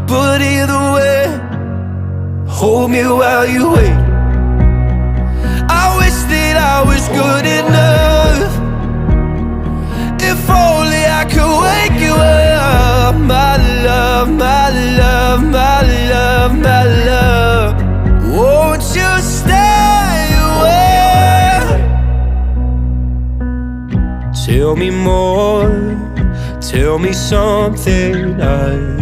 But either way, hold me while you wait. I wish that I was good enough. If only I could wake you up. My love, my love, my love, my love. Won't you stay away? Tell me more, tell me something I